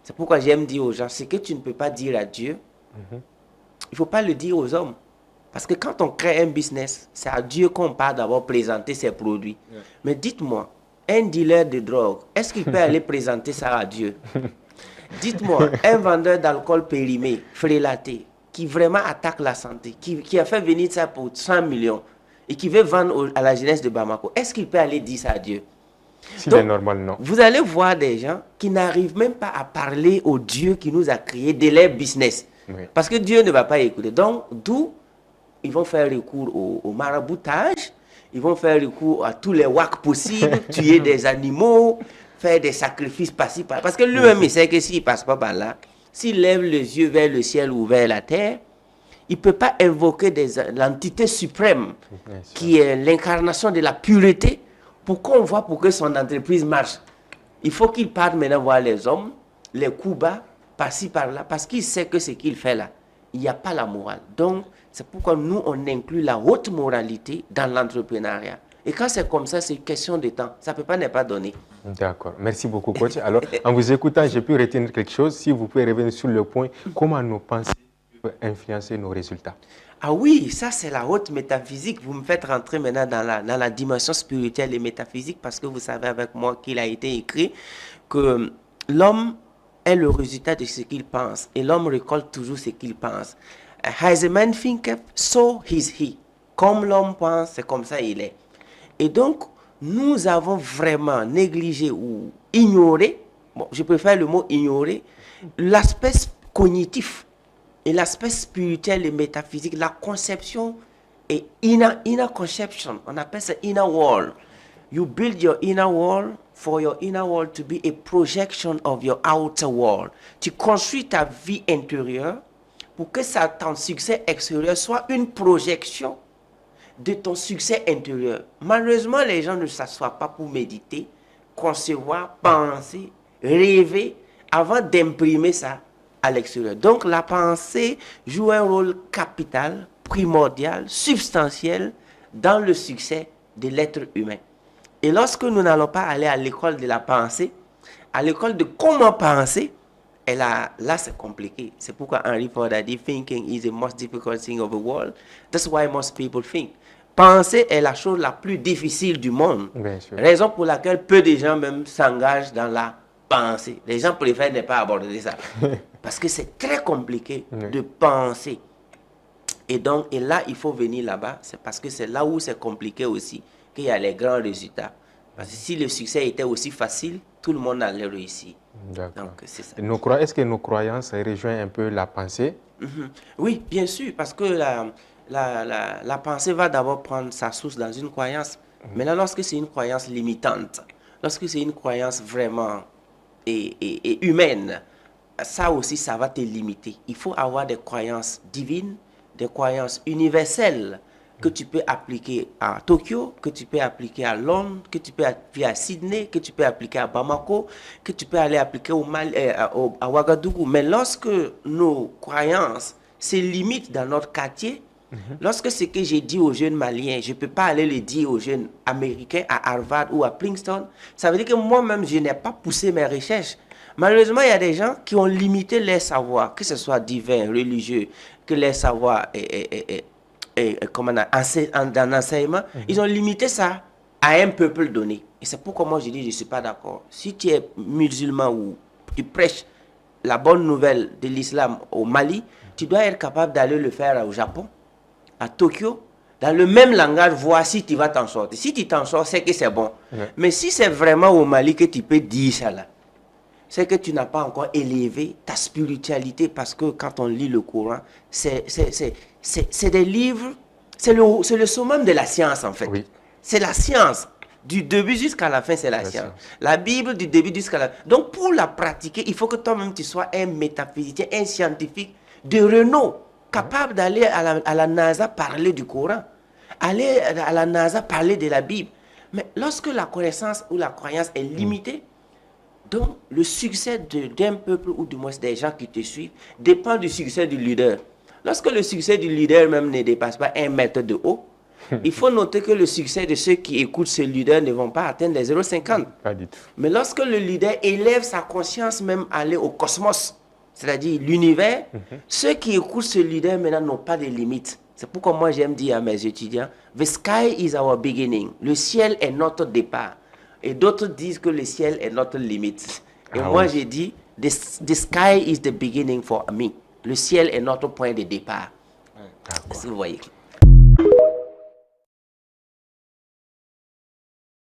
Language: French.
C'est pourquoi j'aime dire aux gens, ce que tu ne peux pas dire à Dieu, il ne faut pas le dire aux hommes. Parce que quand on crée un business, c'est à Dieu qu'on part d'abord présenter ses produits. Yeah. Mais dites-moi, un dealer de drogue, est-ce qu'il peut aller présenter ça à Dieu? Dites-moi, un vendeur d'alcool périmé, frélaté, qui vraiment attaque la santé, qui a fait venir ça pour 100 millions et qui veut vendre à la jeunesse de Bamako, est-ce qu'il peut aller dire ça à Dieu? Si c'est normal, non. Vous allez voir des gens qui n'arrivent même pas à parler au Dieu qui nous a créés de leur business. Oui. Parce que Dieu ne va pas écouter. Donc, d'où ils vont faire recours au maraboutage, ils vont faire recours à tous les wacks possibles, tuer des animaux, faire des sacrifices par-ci, par-là. Parce que lui-même, il sait que s'il ne passe pas par là, s'il lève les yeux vers le ciel ou vers la terre, il ne peut pas invoquer l'entité suprême qui est l'incarnation de la pureté pour qu'on voit pour que son entreprise marche. Il faut qu'il parte maintenant voir les hommes, les coups bas, par-ci, par-là, parce qu'il sait que ce qu'il fait là, il n'y a pas la morale. Donc, c'est pourquoi nous, on inclut la haute moralité dans l'entrepreneuriat. Et quand c'est comme ça, c'est une question de temps. Ça ne peut pas ne pas donner. D'accord. Merci beaucoup, coach. Alors, en vous écoutant, j'ai pu retenir quelque chose. Si vous pouvez revenir sur le point, comment nos pensées peuvent influencer nos résultats? Ah oui, ça c'est la haute métaphysique. Vous me faites rentrer maintenant dans la dimension spirituelle et métaphysique parce que vous savez avec moi qu'il a été écrit que l'homme est le résultat de ce qu'il pense et l'homme récolte toujours ce qu'il pense. As a man thinketh, so is he. Comme l'homme pense, c'est comme ça il est. Et donc, nous avons vraiment négligé ou ignoré, bon, je préfère le mot ignorer, l'aspect cognitif et l'aspect spirituel et métaphysique, la conception et inner conception. On appelle ça inner world. You build your inner world for your inner world to be a projection of your outer world. Tu construis ta vie intérieure pour que ton succès extérieur soit une projection de ton succès intérieur. Malheureusement, les gens ne s'assoient pas pour méditer, concevoir, penser, rêver avant d'imprimer ça à l'extérieur. Donc, la pensée joue un rôle capital, primordial, substantiel dans le succès de l'être humain. Et lorsque nous n'allons pas aller à l'école de la pensée, à l'école de comment penser, et là c'est compliqué. C'est pourquoi Henry Ford a dit « Thinking is the most difficult thing of the world. That's why most people think. » Penser est la chose la plus difficile du monde. Raison pour laquelle peu de gens même s'engagent dans la pensée. Les gens préfèrent ne pas aborder ça. Parce que c'est très compliqué de penser. Et donc, et là, il faut venir là-bas. C'est parce que c'est là où c'est compliqué aussi qu'il y a les grands résultats. Parce que si le succès était aussi facile, tout le monde allait réussir. Donc, c'est ça. Est-ce que nos croyances rejoignent un peu la pensée? Oui, bien sûr, parce que la pensée va d'abord prendre sa source dans une croyance. Maintenant, lorsque c'est une croyance limitante, lorsque c'est une croyance vraiment et humaine, ça aussi, ça va te limiter. Il faut avoir des croyances divines, des croyances universelles que tu peux appliquer à Tokyo, que tu peux appliquer à Londres, que tu peux appliquer à Sydney, que tu peux appliquer à Bamako, que tu peux aller appliquer à Ouagadougou. Mais lorsque nos croyances se limitent dans notre quartier, lorsque ce que j'ai dit aux jeunes Maliens, je ne peux pas aller le dire aux jeunes Américains à Harvard ou à Princeton, ça veut dire que moi-même, je n'ai pas poussé mes recherches. Malheureusement, il y a des gens qui ont limité leur savoir, que ce soit divin, religieux, que leur savoir dans l'enseignement, ils ont limité ça à un peuple donné. Et c'est pourquoi moi je dis je ne suis pas d'accord. Si tu es musulman ou tu prêches la bonne nouvelle de l'islam au Mali, tu dois être capable d'aller le faire au Japon, à Tokyo, dans le même langage, voir si tu vas t'en sortir. Si tu t'en sors, c'est que c'est bon. Mais si c'est vraiment au Mali que tu peux dire ça là, c'est que tu n'as pas encore élevé ta spiritualité, parce que quand on lit le Coran, c'est des livres, c'est le summum de la science en fait. Oui. C'est la science. Du début jusqu'à la fin, c'est la science. La Bible, du début jusqu'à la fin. Donc pour la pratiquer, il faut que toi-même tu sois un métaphysicien, un scientifique de renom, capable d'aller à la NASA parler du Coran, aller à la NASA parler de la Bible. Mais lorsque la connaissance ou la croyance est limitée, donc, le succès d'un peuple ou du moins des gens qui te suivent dépend du succès du leader. Lorsque le succès du leader même ne dépasse pas 1 mètre de haut, Il faut noter que le succès de ceux qui écoutent ce leader ne vont pas atteindre les 0,50. Pas du tout. Mais lorsque le leader élève sa conscience même à aller au cosmos, c'est-à-dire l'univers, ceux qui écoutent ce leader maintenant n'ont pas de limites. C'est pourquoi moi j'aime dire à mes étudiants, the sky is our beginning. Le ciel est notre départ. Et d'autres disent que le ciel est notre limite. Et moi j'ai dit, the sky is the beginning for me. Le ciel est notre point de départ. Si vous voyez.